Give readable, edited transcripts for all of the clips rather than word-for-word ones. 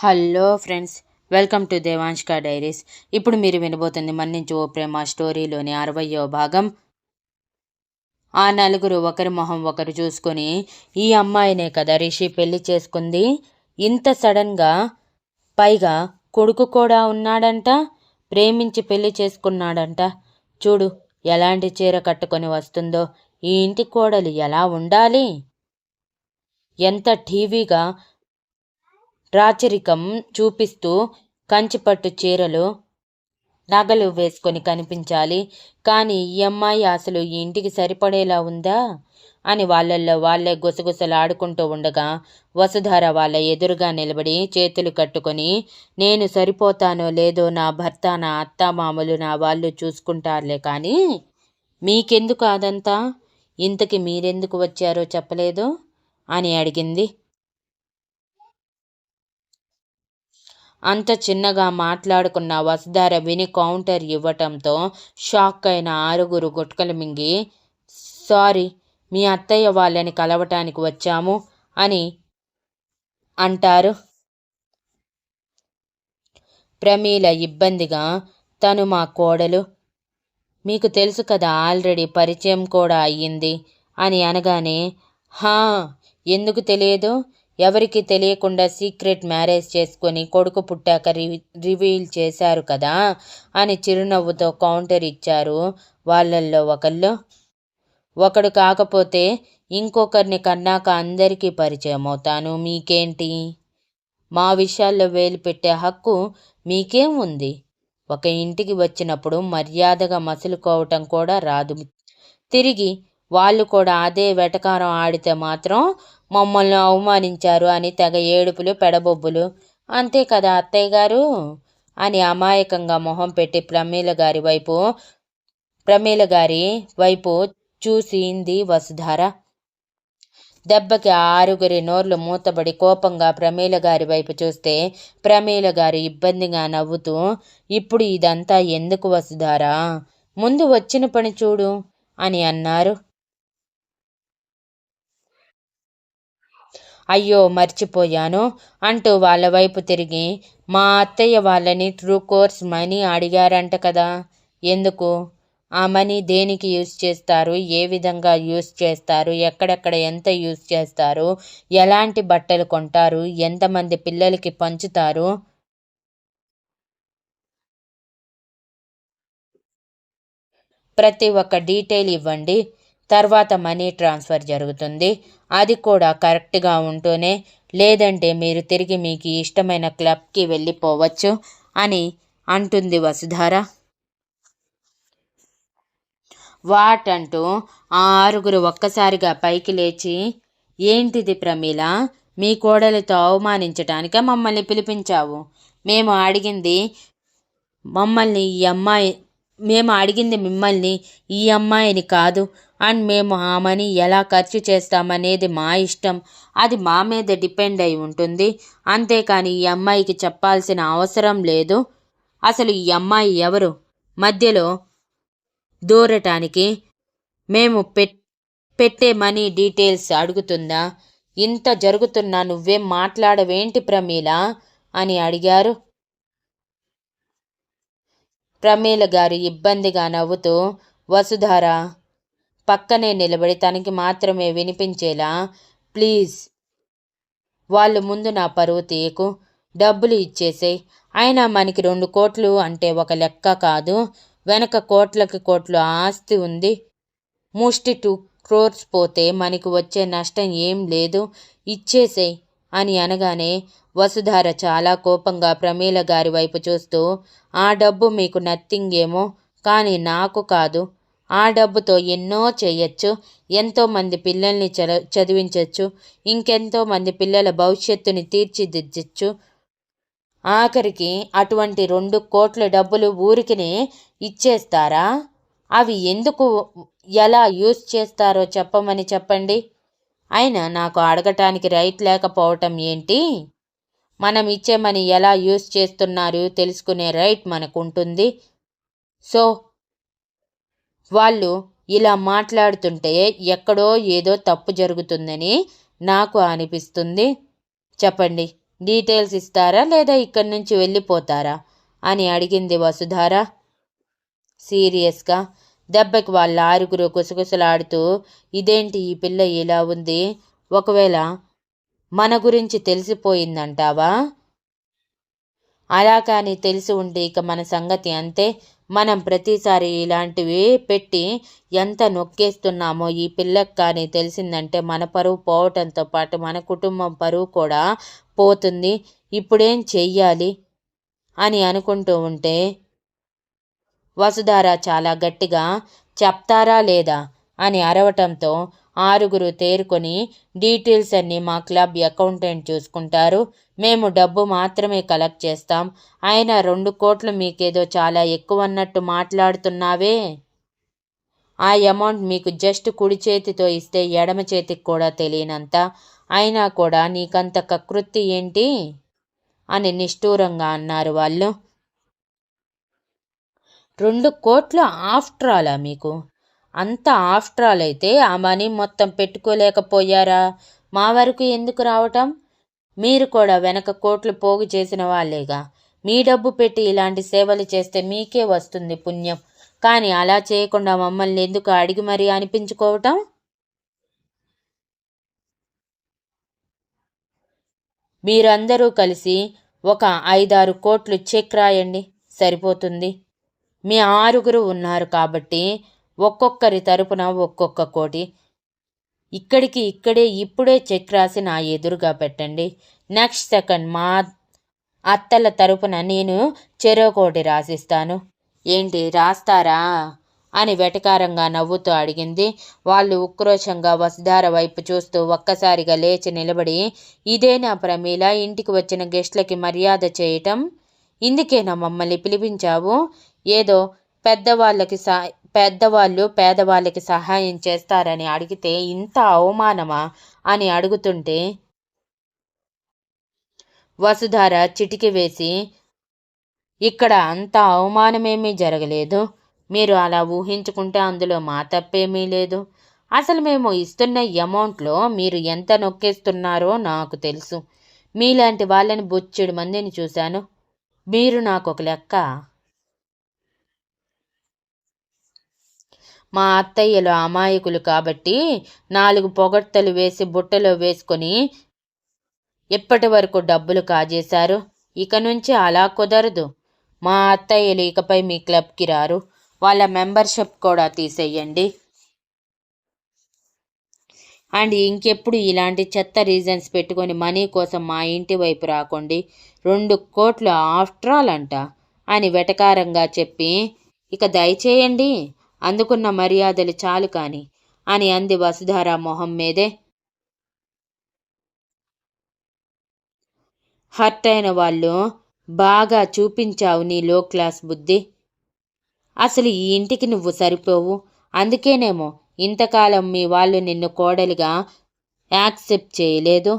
Hello friends, welcome to Devanshka diaries. ఇప్పుడు మీరు వినబోతుంది మన్నించు ఓ ప్రేమ స్టోరీలోని 60వ భాగం. ఆ నలుగురు ఒకరి మొహం ఒకరు చూసుకొని, ఈ అమ్మాయినే కదా రిషి పెళ్లి చేసుకుంది, ఇంత సడన్గా, పైగా కొడుకు కూడా ఉన్నాడంట, ప్రేమించి పెళ్లి చేసుకున్నాడంట, చూడు ఎలాంటి చీర కట్టుకొని వస్తుందో, ఈ ఇంటి కోడలు ఎలా ఉండాలి, ఎంత టీవీగా రాచరికం చూపిస్తూ కంచిపట్టు చీరలు నగలు వేసుకొని కనిపించాలి, కానీ ఈ అమ్మాయి అసలు ఈ ఇంటికి సరిపడేలా ఉందా అని వాళ్ళల్లో వాళ్ళే గుసగుసలాడుకుంటూ ఉండగా వసుధార వాళ్ళ ఎదురుగా నిలబడి చేతులు కట్టుకొని, నేను సరిపోతానో లేదో నా భర్త, నా అత్తామామలు, నా వాళ్ళు చూసుకుంటారులే, కానీ మీకెందుకు అదంతా, ఇంతకి మీరెందుకు వచ్చారో చెప్పలేదు అని అడిగింది. అంత చిన్నగా మాట్లాడుకున్న వసుధార విని కౌంటర్ ఇవ్వటంతో షాక్ అయిన ఆరుగురు గుట్కలు మింగి, సారీ, మీ అత్తయ్య వాళ్ళని కలవటానికి వచ్చాము అని అంటారు. ప్రమీల ఇబ్బందిగా, తను మా కోడలు, మీకు తెలుసు కదా, ఆల్రెడీ పరిచయం కూడా అయ్యింది అని అనగానే, హా, ఎందుకు తెలియదు, ఎవరికి తెలియకుండా సీక్రెట్ మ్యారేజ్ చేసుకొని కొడుకు పుట్టాక రివీల్ చేశారు కదా అని చిరునవ్వుతో కౌంటర్ ఇచ్చారు వాళ్ళల్లో ఒకడు కాకపోతే ఇంకొకరిని కన్నాక అందరికీ పరిచయం అవుతాను, మీకేంటి, మా విషయాల్లో వేలు పెట్టే హక్కు మీకేం ఉంది, ఒక ఇంటికి వచ్చినప్పుడు మర్యాదగా మసులుకోవటం కూడా రాదు, తిరిగి వాళ్ళు కూడా అదే వెటకారం ఆడితే మాత్రం మమ్మల్ని అవమానించారు అని తెగ ఏడుపులు పెడబొబ్బులు, అంతే కదా అత్తయ్య గారు అని అమాయకంగా మొహం పెట్టి ప్రమీల గారి వైపు చూసింది వసుధార. దెబ్బకి ఆరుగురి నోర్లు మూతబడి కోపంగా ప్రమీల గారి వైపు చూస్తే ప్రమీల గారు ఇబ్బందిగా నవ్వుతూ, ఇప్పుడు ఇదంతా ఎందుకు వసుధారా, ముందు వచ్చిన పని చూడు అని అన్నారు. అయ్యో మర్చిపోయాను అంటూ వాళ్ళ వైపు తిరిగి, మా అత్తయ్య వాళ్ళని ట్రూ కోర్స్ మనీ అడిగారంట కదా, ఎందుకు, ఆ మనీ దేనికి యూజ్ చేస్తారు, ఏ విధంగా యూజ్ చేస్తారు, ఎక్కడెక్కడ ఎంత యూజ్ చేస్తారు, ఎలాంటి బట్టలు కొంటారు, ఎంతమంది పిల్లలకి పంచుతారు, ప్రతి ఒక్క డీటెయిల్ ఇవ్వండి, తర్వాత మనీ ట్రాన్స్ఫర్ జరుగుతుంది, అది కూడా కరెక్ట్గా ఉంటూనే, లేదంటే మీరు తిరిగి మీకు ఇష్టమైన క్లబ్కి వెళ్ళిపోవచ్చు అని అంటుంది వసుధార. వాట్ అంటూ ఆ ఆరుగురు ఒక్కసారిగా పైకి లేచి, ఏంటిది ప్రమీల, మీ కోడలితో అవమానించటానిక మమ్మల్ని పిలిపించావు, మేము అడిగింది మిమ్మల్ని ఈ అమ్మాయిని కాదు, అండ్ మేము ఆ మనీ ఎలా ఖర్చు చేస్తామనేది మా ఇష్టం, అది మా మీద డిపెండ్ అయి ఉంటుంది, అంతేకాని ఈ అమ్మాయికి చెప్పాల్సిన అవసరం లేదు, అసలు ఈ అమ్మాయి ఎవరు మధ్యలో దూరటానికి, మేము పెట్టే మనీ డీటెయిల్స్ అడుగుతుందా, ఇంత జరుగుతున్నా నువ్వేం మాట్లాడవేంటి ప్రమీల అని అడిగారు. ప్రమీల గారు ఇబ్బందిగా నవ్వుతూ, వసుధార పక్కనే నిలబడి తనకి మాత్రమే వినిపించేలా, ప్లీజ్ వాళ్ళ ముందు నా పరువు తీయకు, డబ్బులు ఇచ్చేసేయ్, అయినా మనకి 2 కోట్లు అంటే ఒక లెక్క కాదు, వెనక కోట్లకి కోట్లు ఆస్తి ఉంది, ముష్టి 2 crores పోతే మనకి వచ్చే నష్టం ఏం లేదు, ఇచ్చేసేయ్ అని అనగానే వసుధార చాలా కోపంగా ప్రమీల గారి వైపు చూస్తూ, ఆ డబ్బు మీకు నథింగ్ ఏమో, కానీ నాకు కాదు, ఆ డబ్బుతో ఎన్నో చేయొచ్చు, ఎంతోమంది పిల్లల్ని చదివించవచ్చు, ఇంకెంతో మంది పిల్లల భవిష్యత్తుని తీర్చిదిద్దచ్చు, ఆఖరికి అటువంటి 2 కోట్ల డబ్బులు ఊరికినే ఇచ్చేస్తారా, అవి ఎందుకు ఎలా యూజ్ చేస్తారో చెప్పండి, అయినా నాకు అడగటానికి రైట్ లేకపోవటం ఏంటి, మనం ఇచ్చే మనీ ఎలా యూజ్ చేస్తున్నారు తెలుసుకునే రైట్ మనకు ఉంటుంది, సో వాళ్ళు ఇలా మాట్లాడుతుంటే ఎక్కడో ఏదో తప్పు జరుగుతుందని నాకు అనిపిస్తుంది, చెప్పండి, డీటెయిల్స్ ఇస్తారా లేదా ఇక్కడి నుంచి వెళ్ళిపోతారా అని అడిగింది వసుధార సీరియస్గా. దెబ్బకి వాళ్ళ ఆరుగురు గుసగుసలాడుతూ, ఇదేంటి ఈ పిల్ల ఇలా ఉంది, ఒకవేళ మన గురించి తెలిసిపోయిందంటావా? అలా కానీ తెలిసి ఉంటే ఇక మన సంగతి అంతే. మనం ప్రతిసారి ఇలాంటివి పెట్టి ఎంత నొక్కేస్తున్నామో ఈ పిల్లకి కానీ తెలిసిందంటే మన పరువు పోవటంతో పాటు మన కుటుంబం పరువు కూడా పోతుంది. ఇప్పుడేం చెయ్యాలి అని అనుకుంటూ ఉంటే వసుధార చాలా గట్టిగా చెప్తారా లేదా అని అరవటంతో ఆరుగురు తేరుకొని, డీటెయిల్స్ అన్నీ మా క్లబ్ అకౌంటెంట్ చూసుకుంటారు, మేము డబ్బు మాత్రమే కలెక్ట్ చేస్తాం. అయినా 2 కోట్లు మీకేదో చాలా ఎక్కువ అన్నట్టు మాట్లాడుతున్నావే. ఆ అమౌంట్ మీకు జస్ట్ కుడి చేతితో ఇస్తే ఎడమ చేతికి కూడా తెలియనంత. అయినా కూడా నీకంత కకృతి ఏంటి అని నిష్ఠూరంగా అన్నారు వాళ్ళు. 2 కోట్లు ఆఫ్టర్ ఆలా మీకు? అంత ఆఫ్టర్ ఆల్ అయితే ఆ మనీ మొత్తం పెట్టుకోలేకపోయారా? మా వరకు ఎందుకు రావటం? మీరు కూడా వెనక కోట్లు పోగు చేసిన వాళ్ళేగా. మీ డబ్బు పెట్టి ఇలాంటి సేవలు చేస్తే మీకే వస్తుంది పుణ్యం. కానీ అలా చేయకుండా మమ్మల్ని ఎందుకు అడిగి మరీ అనిపించుకోవటం? మీరందరూ కలిసి ఒక 5-6 కోట్లు చెక్ రాయండి, సరిపోతుంది. మీ ఆరుగురు ఉన్నారు కాబట్టి ఒక్కొక్కరి తరపున ఒక్కొక్క కోటి. ఇక్కడే ఇప్పుడే చెక్ రాసి నా ఎదురుగా పెట్టండి. నెక్స్ట్ సెకండ్ మా అత్తల తరపున నేను చెరో కోటి రాసిస్తాను. ఏంటి రాస్తారా అని వెటకారంగా నవ్వుతూ అడిగింది. వాళ్ళు ఉక్రోషంగా వసుధార వైపు చూస్తూ ఒక్కసారిగా లేచి నిలబడి, ఇదేనా ప్రమీల ఇంటికి వచ్చిన గెస్ట్లకి మర్యాద చేయటం? ఇందుకేనా మమ్మల్ని పిలిపించావు? ఏదో పెద్దవాళ్ళు పేదవాళ్ళకి సహాయం చేస్తారని అడిగితే ఇంత అవమానమా అని అడుగుతుంటే వసుధార చిటికి వేసి, ఇక్కడ అంత అవమానమేమీ జరగలేదు. మీరు అలా ఊహించుకుంటే అందులో మా తప్పేమీ లేదు. అసలు మేము ఇస్తున్న అమౌంట్లో మీరు ఎంత నొక్కేస్తున్నారో నాకు తెలుసు. మీలాంటి వాళ్ళని బొచ్చెడు మందిని చూశాను. మీరు నాకు ఒక లెక్క. మా అత్తయ్యలు అమాయకులు కాబట్టి 4 పొగడ్తలు వేసి బుట్టలో వేసుకొని ఇప్పటి వరకు డబ్బులు కాజేశారు. ఇక నుంచి అలా కుదరదు. మా అత్తయ్యలు ఇకపై మీ క్లబ్కి రారు. వాళ్ళ మెంబర్షిప్ కూడా తీసేయండి. అండ్ ఇంకెప్పుడు ఇలాంటి చెత్త రీజన్స్ పెట్టుకొని మనీ కోసం మా ఇంటి వైపు రాకండి. 2 కోట్లు ఆఫ్టర్ ఆల్ అంట అని వెటకారంగా చెప్పి, ఇక దయచేయండి, అందుకున్న మర్యాదలు చాలు కాని అని అంది వసుధార మొహం మీదే. హర్ట్ అయిన వాళ్ళు, బాగా చూపించావు నీ లో క్లాస్ బుద్ధి. అసలు ఈ ఇంటికి నువ్వు సరిపోవు. అందుకేనేమో ఇంతకాలం మీ వాళ్ళు నిన్ను కోడలిగా యాక్సెప్ట్ చేయలేదు.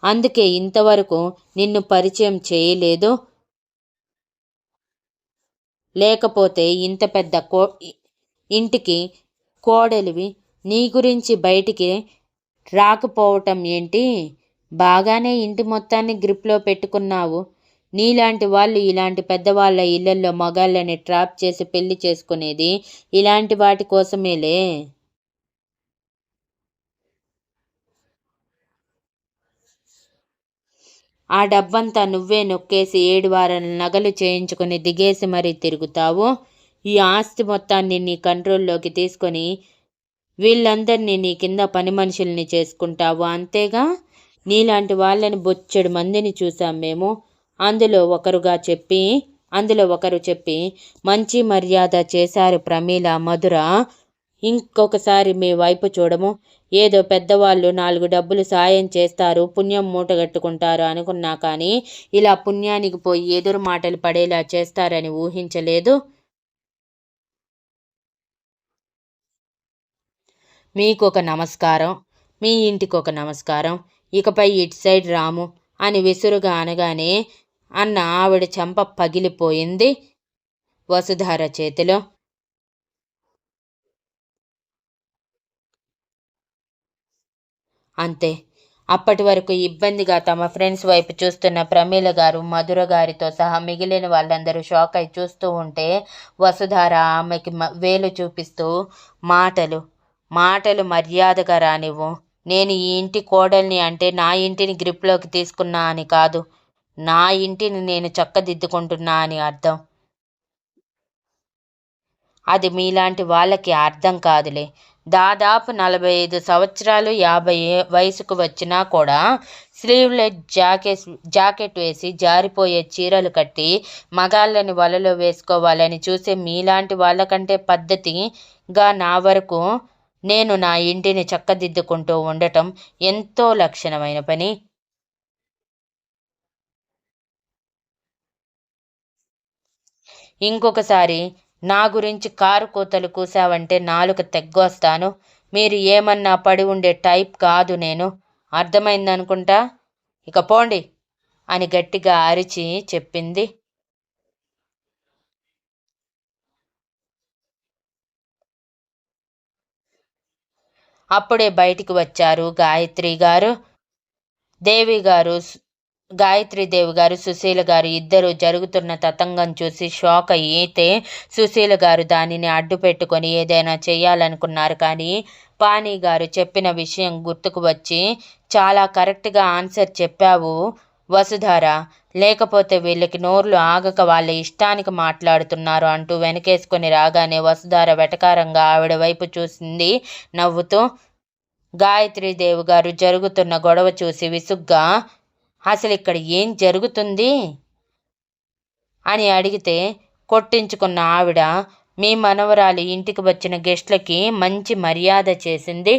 అందుకే ఇంతవరకు నిన్ను పరిచయం చేయలేదు. లేకపోతే ఇంత పెద్ద ఇంటికి కోడలివి నీ గురించి బయటికి రాకపోవటం ఏంటి? బాగానే ఇంటి మొత్తాన్ని గ్రిప్లో పెట్టుకున్నావు. నీలాంటి వాళ్ళు ఇలాంటి పెద్దవాళ్ళ ఇళ్లల్లో మగాళ్ళని ట్రాప్ చేసి పెళ్లి చేసుకునేది ఇలాంటి వాటి కోసమేలే. ఆ డబ్బంతా నువ్వే నొక్కేసి 7 వారాల నగలు చేయించుకుని దిగేసి మరీ తిరుగుతావు. ఈ ఆస్తి మొత్తాన్ని నీ కంట్రోల్లోకి తీసుకొని వీళ్ళందరినీ నీ కింద పని మనుషుల్ని చేసుకుంటావు, అంతేగా? నీలాంటి వాళ్ళని బొచ్చెడు మందిని చూసాం మేము. అందులో ఒకరు చెప్పి మంచి మర్యాద చేశారు ప్రమీల, మధుర. ఇంకొకసారి మీ వైపు చూడము. ఏదో పెద్దవాళ్ళు 4 డబ్బులు సాయం చేస్తారు, పుణ్యం మూటగట్టుకుంటారు అనుకున్నా కానీ ఇలా పుణ్యానికి పోయి ఎదురు మాటలు పడేలా చేస్తారని ఊహించలేదు. మీకొక నమస్కారం, మీ ఇంటికొక నమస్కారం. ఇకపై ఇటు సైడ్ రాము అని విసురుగా అనగానే అన్న ఆవిడ చెంప పగిలిపోయింది వసుధార చేతిలో. అంతే, అప్పటి వరకు ఇబ్బందిగా తమ ఫ్రెండ్స్ వైపు చూస్తున్న ప్రమీల గారు, మధుర గారితో సహా మిగిలిన వాళ్ళందరూ షాక్ అయి చూస్తూ ఉంటే వసుధార ఆమెకి వేలు చూపిస్తూ మాటలు మర్యాదగా రానివ్వు. నేను ఈ ఇంటి కోడల్ని అంటే నా ఇంటిని గ్రిప్లోకి తీసుకున్నా అని కాదు, నా ఇంటిని నేను చక్కదిద్దుకుంటున్నా అని అర్థం. అది మీలాంటి వాళ్ళకి అర్థం కాదులే. దాదాపు 45 సంవత్సరాలు 50 వయసుకు వచ్చినా కూడా స్లీవ్లెస్ జాకెట్ వేసి జారిపోయే చీరలు కట్టి మగాళ్ళని వలలో వేసుకోవాలని చూసే మీలాంటి వాళ్ళకంటే పద్ధతిగా నా వరకు నేను నా ఇంటిని చక్కదిద్దుకుంటూ ఉండటం ఎంతో లక్షణమైన పని. ఇంకొకసారి నా గురించి కారు కూతలు కూసావంటే నాలుక తెగ్గొస్తాను. మీరు ఏమన్నా పడి ఉండే టైప్ కాదు నేను. అర్థమైందనుకుంటా. ఇక పోండి అని గట్టిగా అరిచి చెప్పింది. అప్పుడే బయటికి వచ్చారు గాయత్రీదేవి గారు, సుశీల గారు ఇద్దరు జరుగుతున్న తతంగం చూసి షాక్ అయితే సుశీల గారు దానిని అడ్డు పెట్టుకొని ఏదైనా చేయాలనుకున్నారు. కానీ పానీ గారు చెప్పిన విషయం గుర్తుకు వచ్చి, చాలా కరెక్ట్గా ఆన్సర్ చెప్పావు వసుధార, లేకపోతే వీళ్ళకి నోర్లు ఆగక వాళ్ళ ఇష్టానికి మాట్లాడుతున్నారు అంటూ వెనకేసుకొని రాగానే వసుధార వెటకారంగా ఆవిడ వైపు చూసింది నవ్వుతూ. గాయత్రీదేవి గారు జరుగుతున్న గొడవ చూసి విసుగ్గా, అసలు ఇక్కడ ఏం జరుగుతుంది అని అడిగితే కొట్టించుకున్న ఆవిడ, మీ మనవరాలు ఇంటికి వచ్చిన గెస్ట్లకి మంచి మర్యాద చేసింది.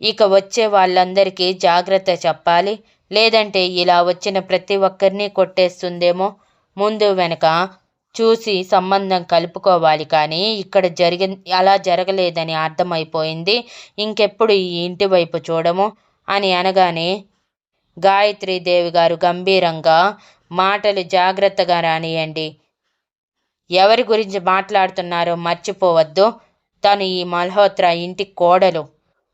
ఇక వచ్చే వాళ్ళందరికీ జాగ్రత్త చెప్పాలి, లేదంటే ఇలా వచ్చిన ప్రతి ఒక్కరిని కొట్టేస్తుందేమో. ముందు వెనక చూసి సంబంధం కలుపుకోవాలి. కానీ ఇక్కడ అలా జరగలేదని అర్థమైపోయింది. ఇంకెప్పుడు ఈ ఇంటి వైపు చూడము అని అనగానే గాయత్రీదేవి గారు గంభీరంగా, మాటలు జాగ్రత్తగా రానియండి. ఎవరి గురించి మాట్లాడుతున్నారో మర్చిపోవద్దు. తను ఈ మల్హోత్రా ఇంటి కోడలు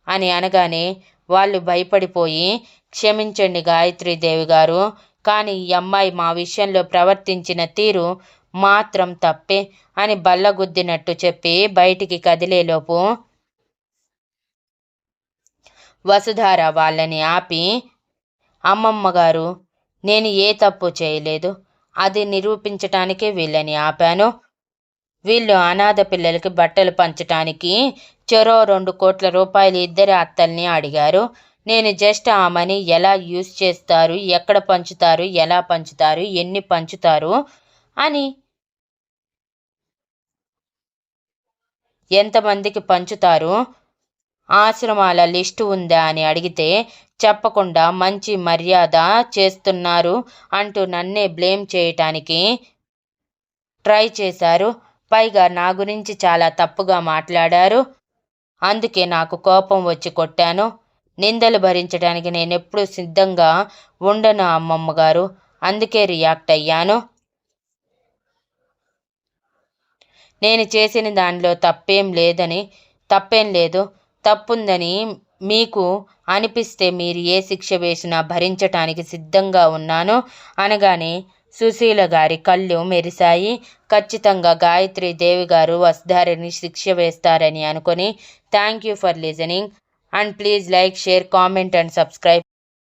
అని అనగానే వాళ్ళు భయపడిపోయి, క్షమించండి గాయత్రీదేవి గారు, కానీ ఈ అమ్మాయి మా విషయంలో ప్రవర్తించిన తీరు మాత్రం తప్పే అని బల్లగుద్దినట్టు చెప్పి బయటికి కదిలేలోపు వసుధార వాళ్ళని ఆపి, అమ్మమ్మ గారు, నేను ఏ తప్పు చేయలేదు. అది నిరూపించటానికే వీళ్ళని ఆపాను. వీళ్ళు అనాథ పిల్లలకి బట్టలు పంచటానికి చెరో 2 కోట్ల రూపాయలు ఇద్దరి అత్తల్ని అడిగారు. నేను జస్ట్ ఆ మనీ ఎలా యూజ్ చేస్తారు, ఎక్కడ పంచుతారు, ఎలా పంచుతారు, ఎన్ని పంచుతారు అని, ఎంతమందికి పంచుతారు, ఆశ్రమాల లిస్టు ఉందా అని అడిగితే చెప్పకుండా మంచి మర్యాద చేస్తున్నారు అంటూ నన్నే బ్లేమ్ చేయటానికి ట్రై చేశారు. పైగా నా గురించి చాలా తప్పుగా మాట్లాడారు. అందుకే నాకు కోపం వచ్చి కొట్టాను. నిందలు భరించడానికి నేనెప్పుడూ సిద్ధంగా ఉండను అమ్మమ్మ గారు, అందుకే రియాక్ట్ అయ్యాను. నేను చేసిన దానిలో తప్పేం లేదు. తప్పుందని మీకు అనిపిస్తే మీరు ఏ శిక్ష వేసినా భరించటానికి సిద్ధంగా ఉన్నాను అనగానే సుశీల గారి కళ్ళు మెరిశాయి. ఖచ్చితంగా గాయత్రీదేవి గారు వసుధారని శిక్ష వేస్తారని అనుకొని. Thank you for listening and please like, share, comment and subscribe.